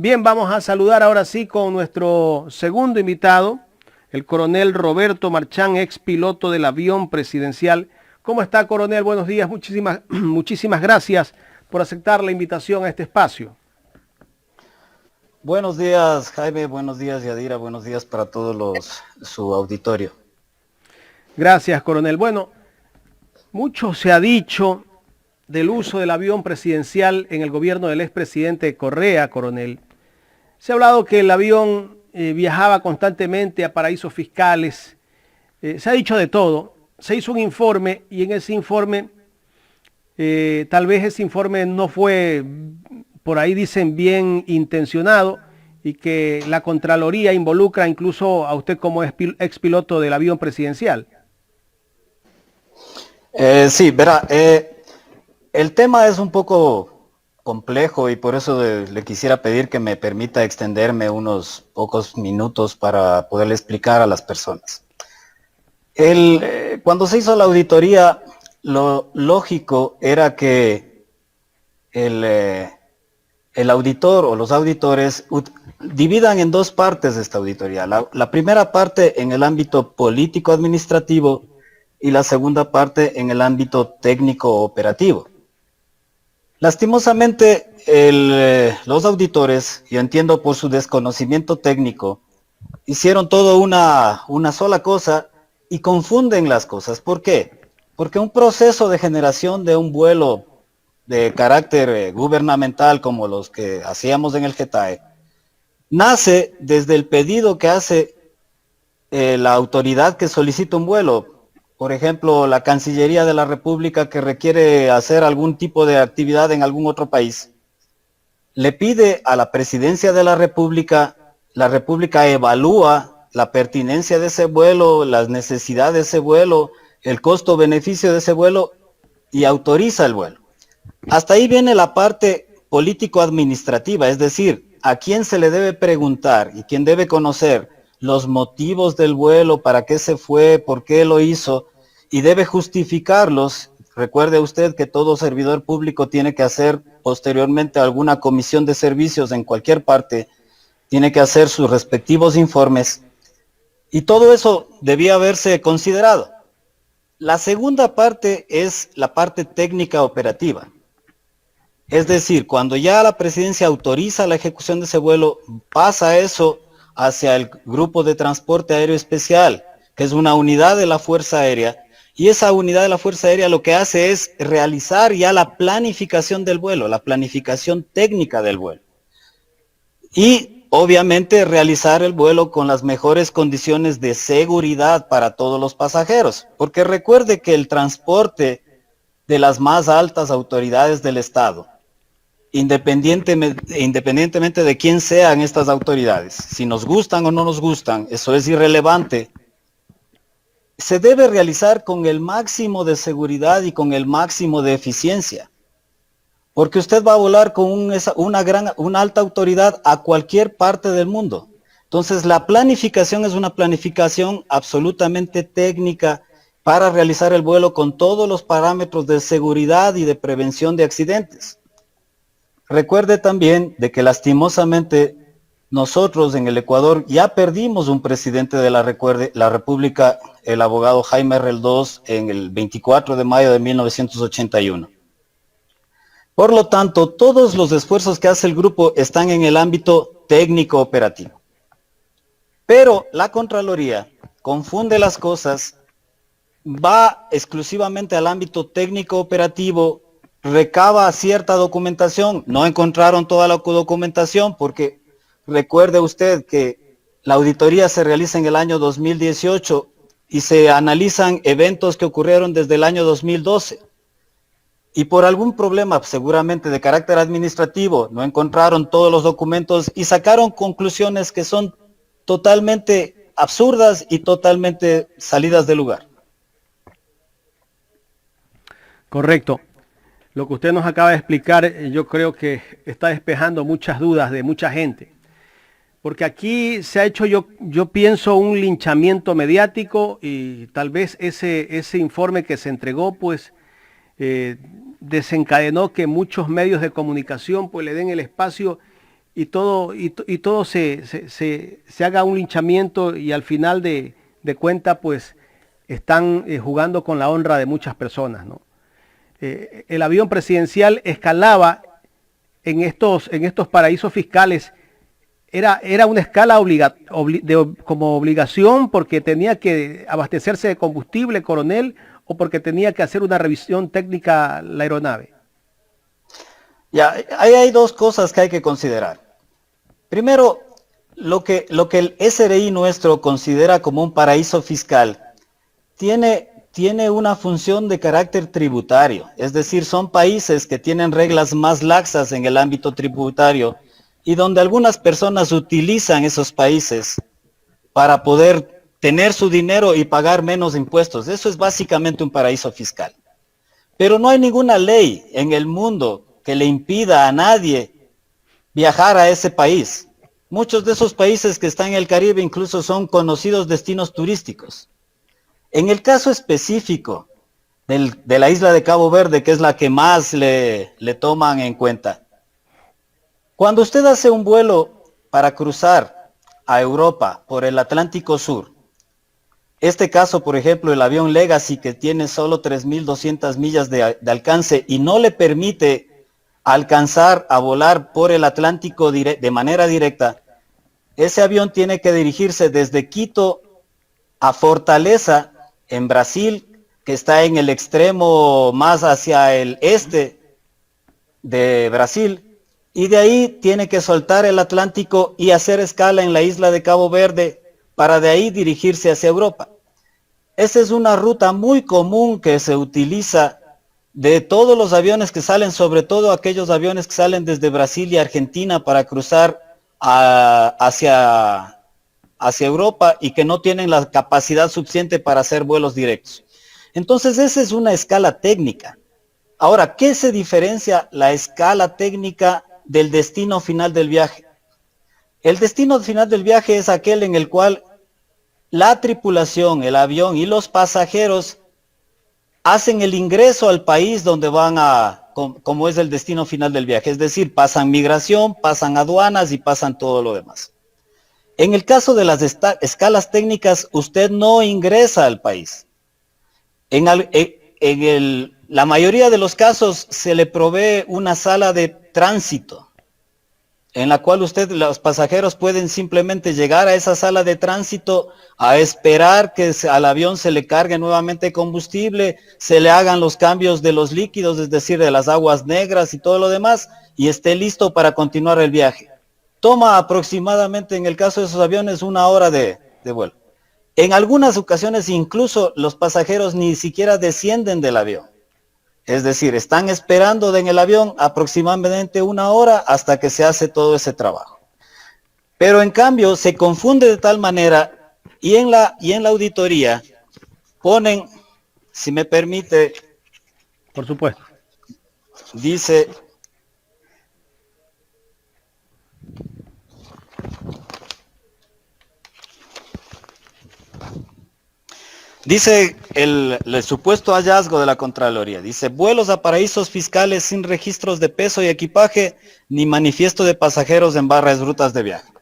Bien, vamos a saludar ahora sí con nuestro segundo invitado, el coronel Roberto Marchán, ex piloto del avión presidencial. ¿Cómo está, coronel? Buenos días, muchísimas gracias por aceptar la invitación a este espacio. Buenos días, Jaime, buenos días, Yadira, buenos días para su auditorio. Gracias, coronel. Bueno, mucho se ha dicho del uso del avión presidencial en el gobierno del expresidente Correa, coronel. Se ha hablado que el avión viajaba constantemente a paraísos fiscales. Se ha dicho de todo. Se hizo un informe y en ese informe, tal vez ese informe no fue, por ahí dicen, bien intencionado y que la Contraloría involucra incluso a usted como ex piloto del avión presidencial. Sí, verá, el tema es un poco complejo y por eso le quisiera pedir que me permita extenderme unos pocos minutos para poderle explicar a las personas. Cuando se hizo la auditoría, lo lógico era que el auditor o los auditores dividan en dos partes esta auditoría. La primera parte en el ámbito político-administrativo y la segunda parte en el ámbito técnico-operativo. Lastimosamente, los auditores, yo entiendo por su desconocimiento técnico, hicieron todo una sola cosa y confunden las cosas. ¿Por qué? Porque un proceso de generación de un vuelo de carácter gubernamental como los que hacíamos en el GETAE, nace desde el pedido que hace la autoridad que solicita un vuelo. Por ejemplo, la Cancillería de la República que requiere hacer algún tipo de actividad en algún otro país, le pide a la Presidencia de la República evalúa la pertinencia de ese vuelo, las necesidades de ese vuelo, el costo-beneficio de ese vuelo y autoriza el vuelo. Hasta ahí viene la parte político-administrativa, es decir, a quién se le debe preguntar y quién debe conocer los motivos del vuelo, para qué se fue, por qué lo hizo, y debe justificarlos. Recuerde usted que todo servidor público tiene que hacer posteriormente alguna comisión de servicios en cualquier parte, tiene que hacer sus respectivos informes, y todo eso debía haberse considerado. La segunda parte es la parte técnica operativa. Es decir, cuando ya la presidencia autoriza la ejecución de ese vuelo, pasa eso hacia el Grupo de Transporte Aéreo Especial, que es una unidad de la Fuerza Aérea, y esa unidad de la Fuerza Aérea lo que hace es realizar ya la planificación del vuelo, la planificación técnica del vuelo. Y obviamente realizar el vuelo con las mejores condiciones de seguridad para todos los pasajeros, porque recuerde que el transporte de las más altas autoridades del Estado, independientemente de quién sean estas autoridades, si nos gustan o no nos gustan, eso es irrelevante, se debe realizar con el máximo de seguridad y con el máximo de eficiencia. Porque usted va a volar con una alta autoridad a cualquier parte del mundo. Entonces la planificación es una planificación absolutamente técnica para realizar el vuelo con todos los parámetros de seguridad y de prevención de accidentes. Recuerde también de que lastimosamente nosotros en el Ecuador ya perdimos un presidente de la República, el abogado Jaime Reldós, en el 24 de mayo de 1981. Por lo tanto, todos los esfuerzos que hace el grupo están en el ámbito técnico-operativo. Pero la Contraloría confunde las cosas, va exclusivamente al ámbito técnico-operativo, recaba cierta documentación, no encontraron toda la documentación porque recuerde usted que la auditoría se realiza en el año 2018 y se analizan eventos que ocurrieron desde el año 2012. Y por algún problema, seguramente de carácter administrativo, no encontraron todos los documentos y sacaron conclusiones que son totalmente absurdas y totalmente salidas de lugar. Correcto. Lo que usted nos acaba de explicar, yo creo que está despejando muchas dudas de mucha gente. Porque aquí se ha hecho, yo pienso, un linchamiento mediático y tal vez ese informe que se entregó, pues, desencadenó que muchos medios de comunicación pues le den el espacio y todo se haga un linchamiento y al final de cuenta pues están jugando con la honra de muchas personas, ¿no? El avión presidencial escalaba en estos paraísos fiscales. Era una escala como obligación porque tenía que abastecerse de combustible, coronel, o porque tenía que hacer una revisión técnica la aeronave. Ya, ahí hay dos cosas que hay que considerar. Primero, lo que el SRI nuestro considera como un paraíso fiscal tiene una función de carácter tributario, es decir, son países que tienen reglas más laxas en el ámbito tributario y donde algunas personas utilizan esos países para poder tener su dinero y pagar menos impuestos. Eso es básicamente un paraíso fiscal. Pero no hay ninguna ley en el mundo que le impida a nadie viajar a ese país. Muchos de esos países que están en el Caribe incluso son conocidos destinos turísticos. En el caso específico de la isla de Cabo Verde, que es la que más le toman en cuenta, cuando usted hace un vuelo para cruzar a Europa por el Atlántico Sur, este caso, por ejemplo, el avión Legacy, que tiene solo 3.200 millas de alcance y no le permite alcanzar a volar por el Atlántico de manera directa, ese avión tiene que dirigirse desde Quito a Fortaleza, en Brasil, que está en el extremo más hacia el este de Brasil, y de ahí tiene que soltar el Atlántico y hacer escala en la isla de Cabo Verde para de ahí dirigirse hacia Europa. Esa es una ruta muy común que se utiliza de todos los aviones que salen, sobre todo aquellos aviones que salen desde Brasil y Argentina para cruzar hacia Europa y que no tienen la capacidad suficiente para hacer vuelos directos. Entonces esa es una escala técnica. Ahora, ¿qué se diferencia la escala técnica del destino final del viaje? El destino final del viaje es aquel en el cual la tripulación, el avión y los pasajeros hacen el ingreso al país donde van como es el destino final del viaje. Es decir, pasan migración, pasan aduanas y pasan todo lo demás. En el caso de las escalas técnicas, usted no ingresa al país. La mayoría de los casos se le provee una sala de tránsito, en la cual los pasajeros pueden simplemente llegar a esa sala de tránsito a esperar que al avión se le cargue nuevamente combustible, se le hagan los cambios de los líquidos, es decir, de las aguas negras y todo lo demás, y esté listo para continuar el viaje. Toma aproximadamente, en el caso de esos aviones, 1 hora de vuelo. En algunas ocasiones incluso los pasajeros ni siquiera descienden del avión. Es decir, están esperando en el avión aproximadamente 1 hora hasta que se hace todo ese trabajo. Pero en cambio se confunde de tal manera y en la auditoría ponen, si me permite, por supuesto, dice el supuesto hallazgo de la Contraloría, dice, vuelos a paraísos fiscales sin registros de peso y equipaje, ni manifiesto de pasajeros en varias rutas de viaje.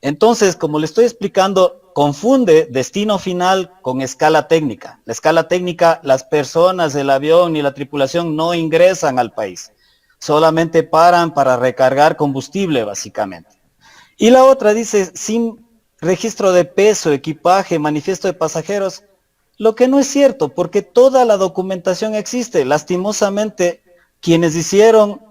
Entonces, como le estoy explicando, confunde destino final con escala técnica. La escala técnica, las personas, el avión y la tripulación no ingresan al país, solamente paran para recargar combustible, básicamente. Y la otra dice, sin registro de peso, equipaje, manifiesto de pasajeros, lo que no es cierto, porque toda la documentación existe. Lastimosamente, quienes hicieron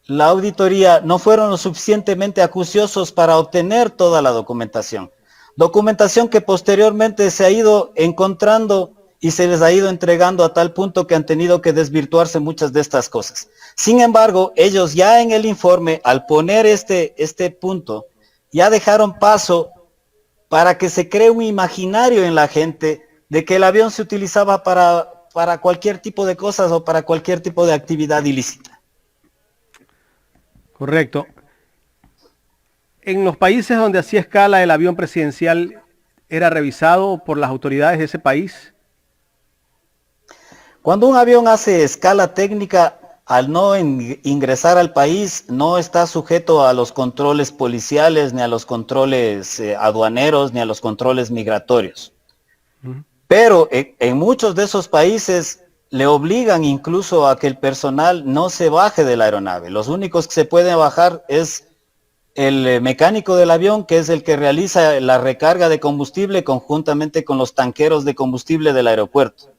la auditoría no fueron lo suficientemente acuciosos para obtener toda la documentación. Documentación que posteriormente se ha ido encontrando y se les ha ido entregando a tal punto que han tenido que desvirtuarse muchas de estas cosas. Sin embargo, ellos ya en el informe, al poner este punto, ya dejaron paso para que se cree un imaginario en la gente de que el avión se utilizaba para cualquier tipo de cosas o para cualquier tipo de actividad ilícita. Correcto. En los países donde hacía escala el avión presidencial, ¿era revisado por las autoridades de ese país? Cuando un avión hace escala técnica, al no ingresar al país, no está sujeto a los controles policiales, ni a los controles aduaneros, ni a los controles migratorios. Pero en muchos de esos países le obligan incluso a que el personal no se baje de la aeronave. Los únicos que se pueden bajar es el mecánico del avión, que es el que realiza la recarga de combustible conjuntamente con los tanqueros de combustible del aeropuerto.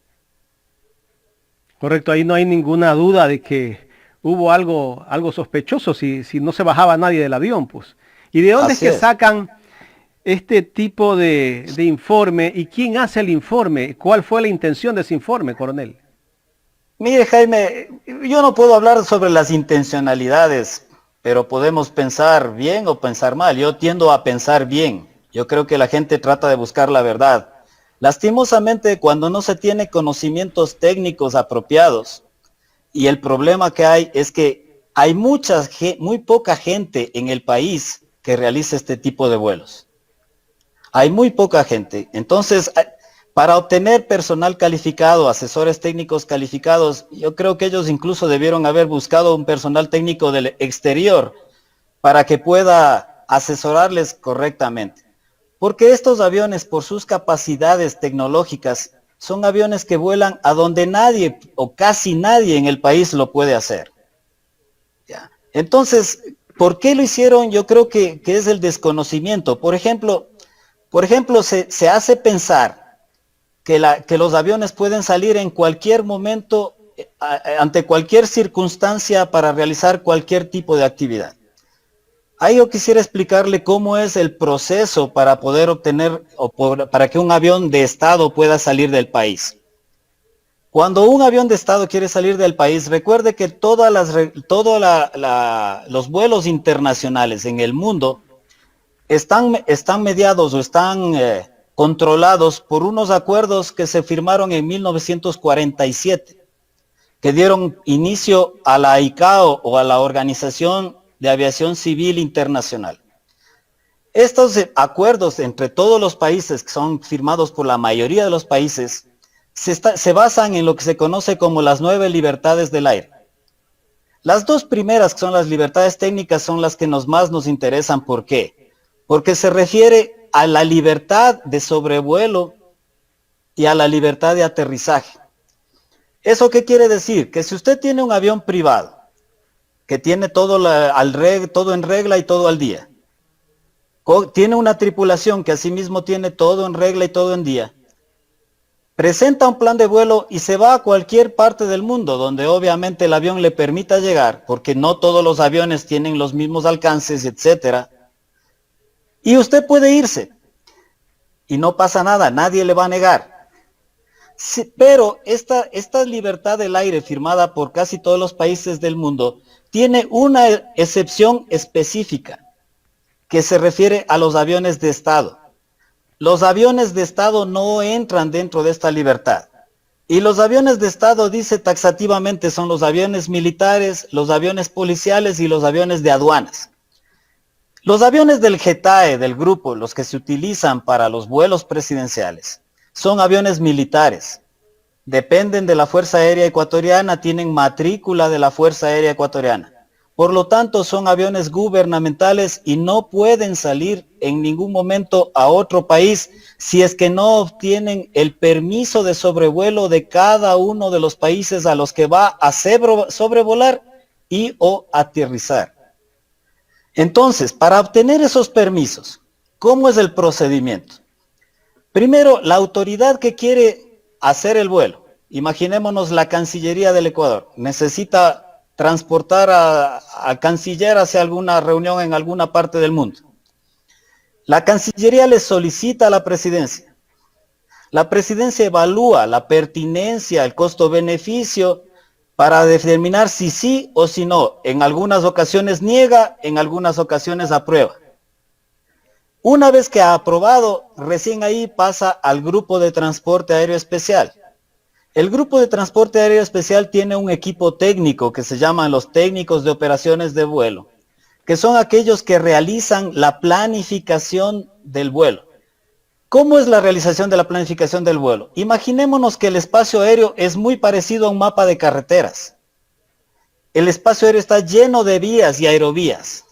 Correcto, ahí no hay ninguna duda de que hubo algo sospechoso si no se bajaba nadie del avión, pues. ¿Y de dónde Así es que es. sacan este tipo de informe y quién hace el informe? ¿Cuál fue la intención de ese informe, coronel? Mire, Jaime, yo no puedo hablar sobre las intencionalidades, pero podemos pensar bien o pensar mal. Yo tiendo a pensar bien. Yo creo que la gente trata de buscar la verdad. Lastimosamente, cuando no se tiene conocimientos técnicos apropiados, y el problema que hay es que hay muy poca gente en el país que realiza este tipo de vuelos. Hay muy poca gente. Entonces, para obtener personal calificado, asesores técnicos calificados, yo creo que ellos incluso debieron haber buscado un personal técnico del exterior para que pueda asesorarles correctamente. Porque estos aviones, por sus capacidades tecnológicas, son aviones que vuelan a donde nadie o casi nadie en el país lo puede hacer. ¿Ya? Entonces, ¿por qué lo hicieron? Yo creo que es el desconocimiento. Por ejemplo, se hace pensar que los aviones pueden salir en cualquier momento, ante cualquier circunstancia para realizar cualquier tipo de actividad. Ahí yo quisiera explicarle cómo es el proceso para poder obtener para que un avión de Estado pueda salir del país. Cuando un avión de Estado quiere salir del país, recuerde que los vuelos internacionales en el mundo están mediados o están controlados por unos acuerdos que se firmaron en 1947, que dieron inicio a la ICAO o a la Organización de Aviación Civil Internacional. Estos acuerdos entre todos los países, que son firmados por la mayoría de los países, se basan en lo que se conoce como las 9 libertades del aire. Las dos primeras, que son las libertades técnicas, son las que más nos interesan. ¿Por qué? Porque se refiere a la libertad de sobrevuelo y a la libertad de aterrizaje. ¿Eso qué quiere decir? Que si usted tiene un avión privado, que tiene todo en regla y todo al día, tiene una tripulación que asimismo tiene todo en regla y todo en día, presenta un plan de vuelo y se va a cualquier parte del mundo donde obviamente el avión le permita llegar, porque no todos los aviones tienen los mismos alcances, etcétera. Y usted puede irse y no pasa nada, nadie le va a negar. Sí, pero esta libertad del aire firmada por casi todos los países del mundo tiene una excepción específica que se refiere a los aviones de Estado. Los aviones de Estado no entran dentro de esta libertad. Y los aviones de Estado, dice taxativamente, son los aviones militares, los aviones policiales y los aviones de aduanas. Los aviones del GETAE, del grupo, los que se utilizan para los vuelos presidenciales, son aviones militares. Dependen de la Fuerza Aérea Ecuatoriana, tienen matrícula de la Fuerza Aérea Ecuatoriana. Por lo tanto, son aviones gubernamentales y no pueden salir en ningún momento a otro país si es que no obtienen el permiso de sobrevuelo de cada uno de los países a los que va a sobrevolar y o aterrizar. Entonces, para obtener esos permisos, ¿cómo es el procedimiento? Primero, la autoridad que quiere hacer el vuelo, imaginémonos la Cancillería del Ecuador, necesita transportar al canciller hacia alguna reunión en alguna parte del mundo. La Cancillería le solicita a la presidencia. La presidencia evalúa la pertinencia, el costo-beneficio para determinar si sí o si no. En algunas ocasiones niega, en algunas ocasiones aprueba. Una vez que ha aprobado, recién ahí pasa al Grupo de Transporte Aéreo Especial. El Grupo de Transporte Aéreo Especial tiene un equipo técnico que se llaman los técnicos de operaciones de vuelo, que son aquellos que realizan la planificación del vuelo. ¿Cómo es la realización de la planificación del vuelo? Imaginémonos que el espacio aéreo es muy parecido a un mapa de carreteras. el espacio aéreo está lleno de vías y aerovías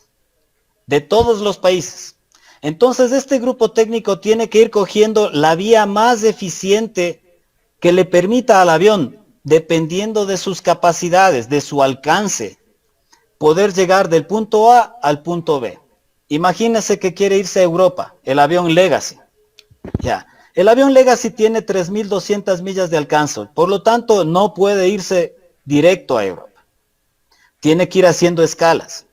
de todos los países. Entonces este grupo técnico tiene que ir cogiendo la vía más eficiente que le permita al avión, dependiendo de sus capacidades, de su alcance, poder llegar del punto A al punto B. Imagínese que quiere irse a Europa, el avión Legacy. Ya. El avión Legacy tiene 3.200 millas de alcance, por lo tanto no puede irse directo a Europa. Tiene que ir haciendo escalas.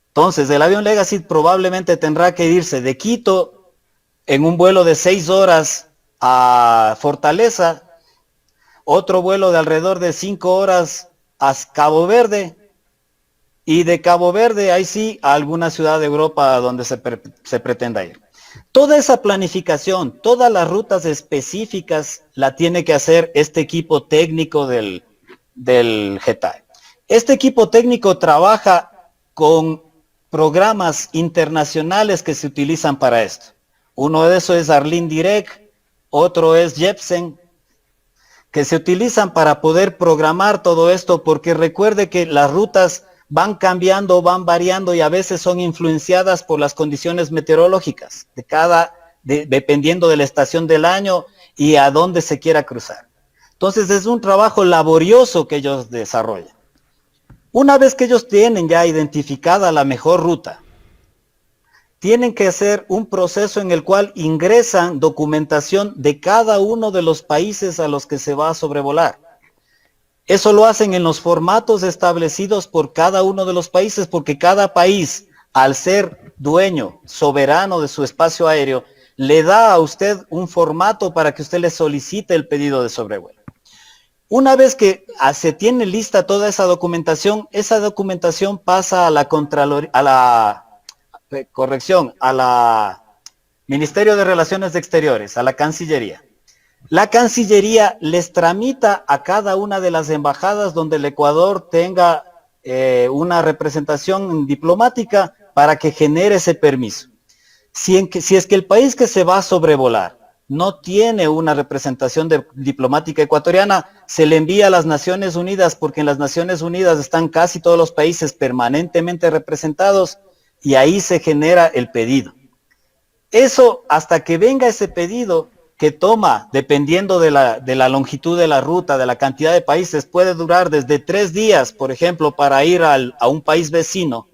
Entonces el avión Legacy probablemente tendrá que irse de Quito en un vuelo de 6 horas a Fortaleza, otro vuelo de alrededor de 5 horas a Cabo Verde, y de Cabo Verde, ahí sí, a alguna ciudad de Europa donde se pretenda ir. Toda esa planificación, todas las rutas específicas la tiene que hacer este equipo técnico del GETAE. Este equipo técnico trabaja con programas internacionales que se utilizan para esto. Uno de esos es Arlene Direct, otro es Jepsen, que se utilizan para poder programar todo esto, porque recuerde que las rutas van cambiando, van variando y a veces son influenciadas por las condiciones meteorológicas dependiendo de la estación del año y a dónde se quiera cruzar. Entonces es un trabajo laborioso que ellos desarrollan. Una vez que ellos tienen ya identificada la mejor ruta, tienen que hacer un proceso en el cual ingresan documentación de cada uno de los países a los que se va a sobrevolar. Eso lo hacen en los formatos establecidos por cada uno de los países, porque cada país, al ser dueño, soberano de su espacio aéreo, le da a usted un formato para que usted le solicite el pedido de sobrevuelo. Una vez que se tiene lista toda esa documentación pasa a la Contraloría, a la Ministerio de Relaciones Exteriores, a la Cancillería. La Cancillería les tramita a cada una de las embajadas donde el Ecuador tenga una representación diplomática para que genere ese permiso. Si es que el país que se va a sobrevolar no tiene una representación diplomática ecuatoriana, se le envía a las Naciones Unidas, porque en las Naciones Unidas están casi todos los países permanentemente representados y ahí se genera el pedido. Eso, hasta que venga ese pedido, que toma, dependiendo de la longitud de la ruta, de la cantidad de países, puede durar desde 3 días, por ejemplo, para ir a un país vecino,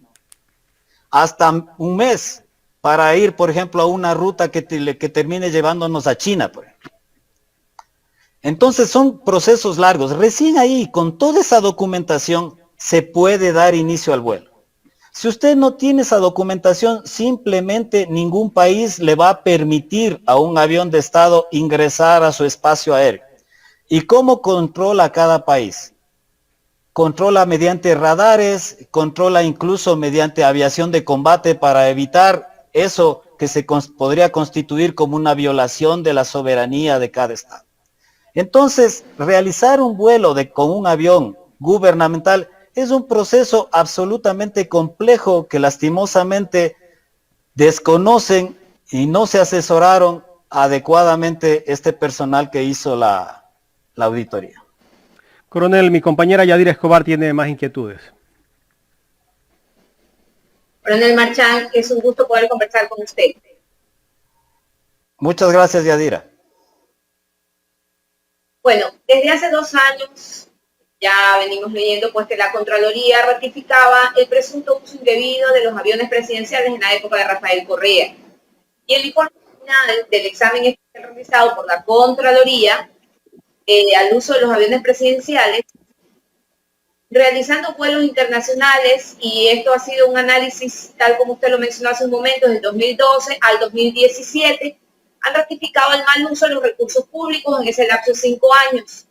hasta un mes para ir, por ejemplo, a una ruta que termine llevándonos a China, por ejemplo. Entonces son procesos largos. Recién ahí, con toda esa documentación, se puede dar inicio al vuelo. Si usted no tiene esa documentación, simplemente ningún país le va a permitir a un avión de Estado ingresar a su espacio aéreo. ¿Y cómo controla cada país? Controla mediante radares, controla incluso mediante aviación de combate para evitar eso que se podría constituir como una violación de la soberanía de cada Estado. Entonces, realizar un vuelo con un avión gubernamental es un proceso absolutamente complejo que lastimosamente desconocen y no se asesoraron adecuadamente este personal que hizo la auditoría. Coronel, mi compañera Yadira Escobar tiene más inquietudes. Coronel Marchán, es un gusto poder conversar con usted. Muchas gracias, Yadira. Bueno, desde hace 2 años ya venimos leyendo pues que la Contraloría ratificaba el presunto uso indebido de los aviones presidenciales en la época de Rafael Correa. Y el informe final del examen realizado por la Contraloría al uso de los aviones presidenciales, realizando vuelos internacionales, y esto ha sido un análisis, tal como usted lo mencionó hace un momento, del 2012 al 2017, han ratificado el mal uso de los recursos públicos en ese lapso de 5 años.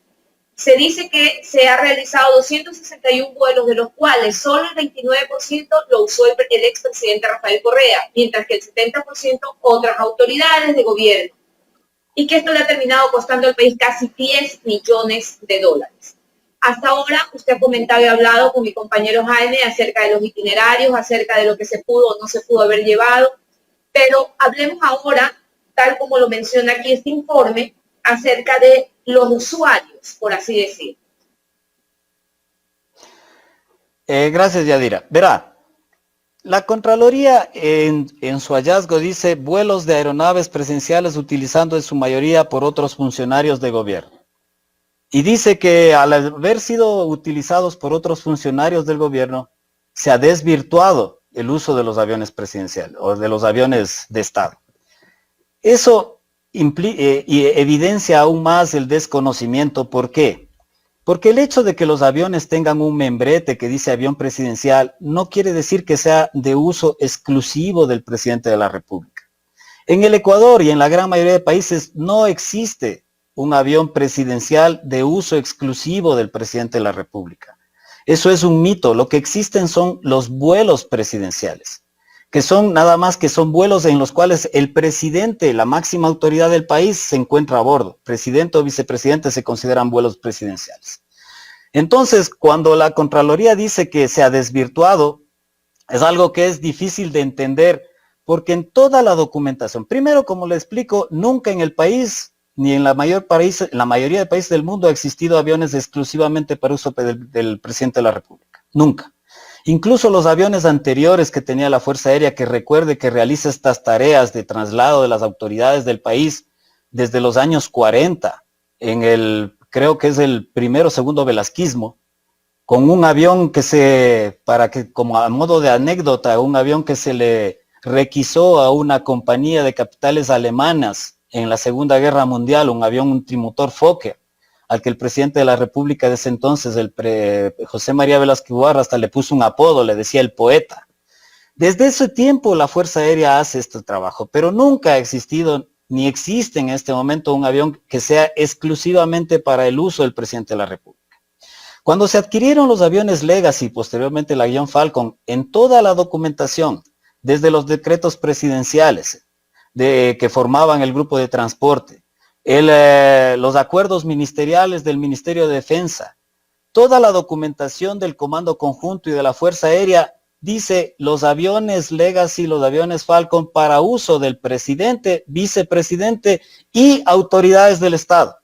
Se dice que se ha realizado 261 vuelos, de los cuales solo el 29% lo usó el expresidente Rafael Correa, mientras que el 70% otras autoridades de gobierno. Y que esto le ha terminado costando al país casi 10 millones de dólares. Hasta ahora usted ha comentado y hablado con mi compañero Jaime acerca de los itinerarios, acerca de lo que se pudo o no se pudo haber llevado, pero hablemos ahora, tal como lo menciona aquí este informe, acerca de los usuarios, por así decir. Gracias, Yadira. Verá, la Contraloría en su hallazgo dice vuelos de aeronaves presenciales utilizando en su mayoría por otros funcionarios de gobierno. Y dice que al haber sido utilizados por otros funcionarios del gobierno, se ha desvirtuado el uso de los aviones presidenciales o de los aviones de Estado. Eso evidencia aún más el desconocimiento. ¿Por qué? Porque el hecho de que los aviones tengan un membrete que dice avión presidencial no quiere decir que sea de uso exclusivo del presidente de la República. En el Ecuador y en la gran mayoría de países no existe un avión presidencial de uso exclusivo del presidente de la República. Eso es un mito. Lo que existen son los vuelos presidenciales, que son nada más que son vuelos en los cuales el presidente, la máxima autoridad del país, se encuentra a bordo. Presidente o vicepresidente se consideran vuelos presidenciales. Entonces, cuando la Contraloría dice que se ha desvirtuado, es algo que es difícil de entender, porque en toda la documentación, primero, como le explico, nunca en el país, ni en la mayoría de países del mundo ha existido aviones exclusivamente para uso del presidente de la República. Nunca. Incluso los aviones anteriores que tenía la Fuerza Aérea, que recuerde que realiza estas tareas de traslado de las autoridades del país desde los años 40, creo que es el primero o segundo velasquismo, con un avión como a modo de anécdota, un avión que se le requisó a una compañía de capitales alemanas en la Segunda Guerra Mundial, un trimotor Fokker, al que el presidente de la República de ese entonces, José María Velázquez Guarra, hasta le puso un apodo, le decía el poeta. Desde ese tiempo la Fuerza Aérea hace este trabajo, pero nunca ha existido ni existe en este momento un avión que sea exclusivamente para el uso del presidente de la República. Cuando se adquirieron los aviones Legacy y posteriormente el avión Falcon, en toda la documentación, desde los decretos presidenciales que formaban el grupo de transporte, los acuerdos ministeriales del Ministerio de Defensa, toda la documentación del Comando Conjunto y de la Fuerza Aérea dice los aviones Legacy, los aviones Falcon para uso del presidente, vicepresidente y autoridades del Estado.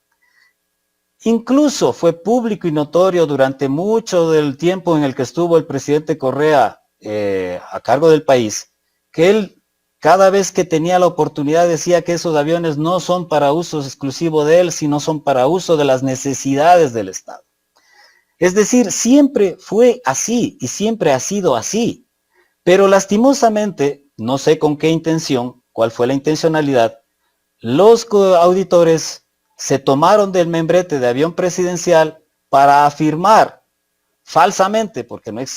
Incluso fue público y notorio durante mucho del tiempo en el que estuvo el presidente Correa a cargo del país, que él cada vez que tenía la oportunidad decía que esos aviones no son para uso exclusivo de él, sino son para uso de las necesidades del Estado. Es decir, siempre fue así y siempre ha sido así. Pero lastimosamente, no sé con qué intención, cuál fue la intencionalidad, los auditores se tomaron del membrete de avión presidencial para afirmar falsamente, porque no es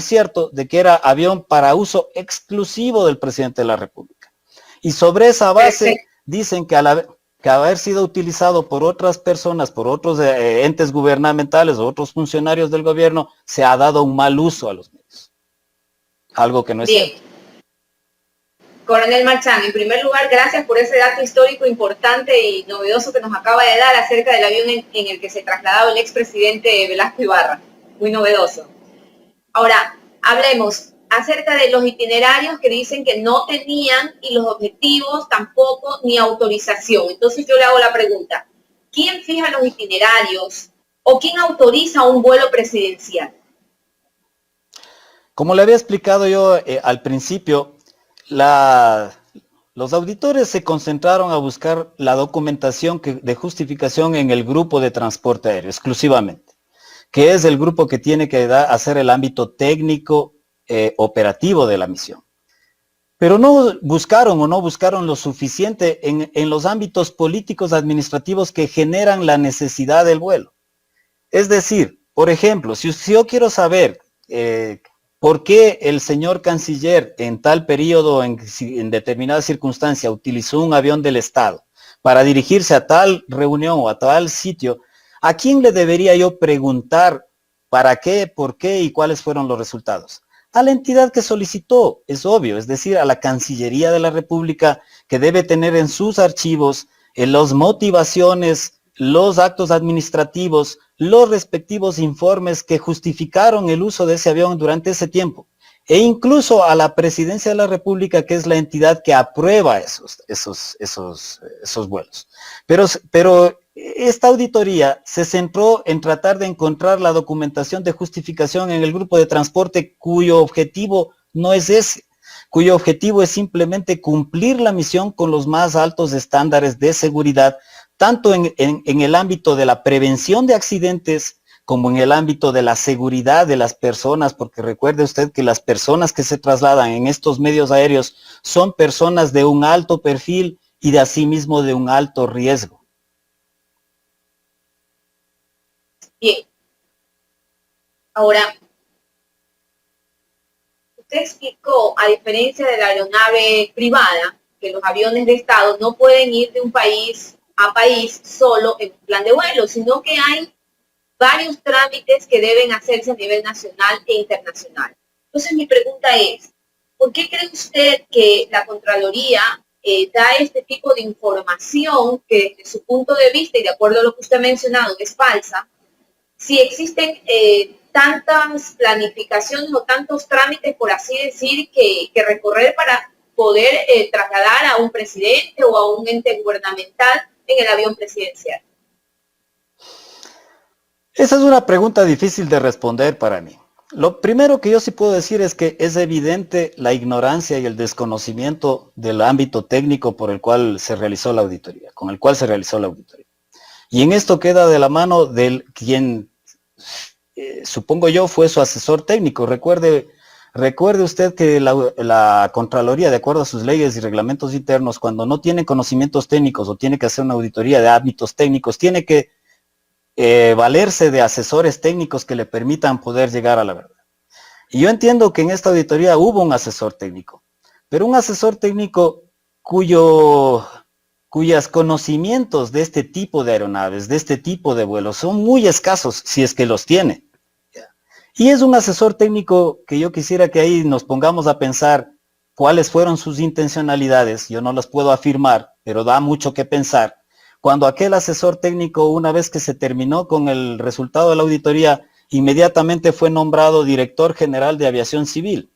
cierto, de que era avión para uso exclusivo del presidente de la República. Y sobre esa base dicen que haber sido utilizado por otras personas, por otros entes gubernamentales o otros funcionarios del gobierno, se ha dado un mal uso a los medios. Algo que no es cierto. Coronel Marchán, en primer lugar, gracias por ese dato histórico importante y novedoso que nos acaba de dar acerca del avión en el que se trasladaba el expresidente Velasco Ibarra. Muy novedoso. Ahora, hablemos acerca de los itinerarios que dicen que no tenían y los objetivos tampoco ni autorización. Entonces yo le hago la pregunta, ¿quién fija los itinerarios o quién autoriza un vuelo presidencial? Como le había explicado yo al principio, los auditores se concentraron a buscar la documentación de justificación en el grupo de transporte aéreo, exclusivamente, que es el grupo que tiene que hacer el ámbito técnico operativo de la misión. Pero no buscaron lo suficiente en los ámbitos políticos administrativos que generan la necesidad del vuelo. Es decir, por ejemplo, si yo quiero saber por qué el señor canciller en tal periodo, en determinada circunstancia, utilizó un avión del Estado para dirigirse a tal reunión o a tal sitio, ¿a quién le debería yo preguntar para qué, por qué y cuáles fueron los resultados? A la entidad que solicitó, es obvio, es decir, a la Cancillería de la República, que debe tener en sus archivos las motivaciones, los actos administrativos, los respectivos informes que justificaron el uso de ese avión durante ese tiempo. E incluso a la Presidencia de la República, que es la entidad que aprueba esos vuelos. Pero esta auditoría se centró en tratar de encontrar la documentación de justificación en el grupo de transporte cuyo objetivo no es ese, cuyo objetivo es simplemente cumplir la misión con los más altos estándares de seguridad, tanto en el ámbito de la prevención de accidentes como en el ámbito de la seguridad de las personas, porque recuerde usted que las personas que se trasladan en estos medios aéreos son personas de un alto perfil y de asimismo de un alto riesgo. Bien. Ahora, usted explicó, a diferencia de la aeronave privada, que los aviones de Estado no pueden ir de un país a país solo en un plan de vuelo, sino que hay varios trámites que deben hacerse a nivel nacional e internacional. Entonces, mi pregunta es, ¿por qué cree usted que la Contraloría da este tipo de información que desde su punto de vista y de acuerdo a lo que usted ha mencionado es falsa? Si existen tantas planificaciones o tantos trámites, por así decir, que recorrer para poder trasladar a un presidente o a un ente gubernamental en el avión presidencial. Esa es una pregunta difícil de responder para mí. Lo primero que yo sí puedo decir es que es evidente la ignorancia y el desconocimiento del ámbito técnico por el cual se realizó la auditoría, con el cual se realizó la auditoría. Y en esto queda de la mano del quien, supongo yo, fue su asesor técnico. Recuerde usted que la Contraloría, de acuerdo a sus leyes y reglamentos internos, cuando no tiene conocimientos técnicos o tiene que hacer una auditoría de ámbitos técnicos, tiene que valerse de asesores técnicos que le permitan poder llegar a la verdad. Y yo entiendo que en esta auditoría hubo un asesor técnico, pero un asesor técnico cuyos conocimientos de este tipo de aeronaves, de este tipo de vuelos, son muy escasos, si es que los tiene. Y es un asesor técnico que yo quisiera que ahí nos pongamos a pensar cuáles fueron sus intencionalidades. Yo no las puedo afirmar, pero da mucho que pensar. Cuando aquel asesor técnico, una vez que se terminó con el resultado de la auditoría, inmediatamente fue nombrado director general de aviación civil,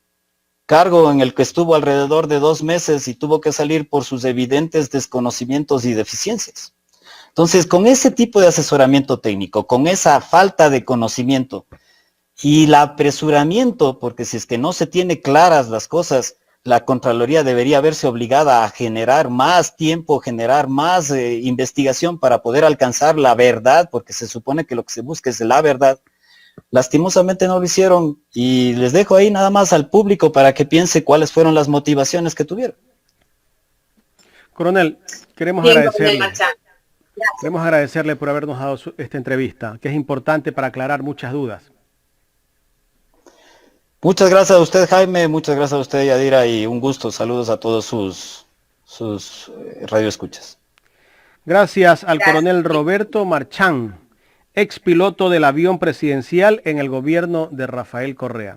cargo en el que estuvo alrededor de 2 meses y tuvo que salir por sus evidentes desconocimientos y deficiencias. Entonces, con ese tipo de asesoramiento técnico, con esa falta de conocimiento y el apresuramiento, porque si es que no se tiene claras las cosas, la Contraloría debería verse obligada a generar más tiempo, generar más investigación para poder alcanzar la verdad, porque se supone que lo que se busca es la verdad. Lastimosamente no lo hicieron y les dejo ahí nada más al público para que piense cuáles fueron las motivaciones que tuvieron. Coronel, queremos agradecerle por habernos dado esta entrevista, que es importante para aclarar muchas dudas. Muchas gracias a usted, Jaime, muchas gracias a usted, Yadira, y un gusto. Saludos a todos sus radioescuchas. Gracias al coronel Roberto Marchán, ex piloto del avión presidencial en el gobierno de Rafael Correa.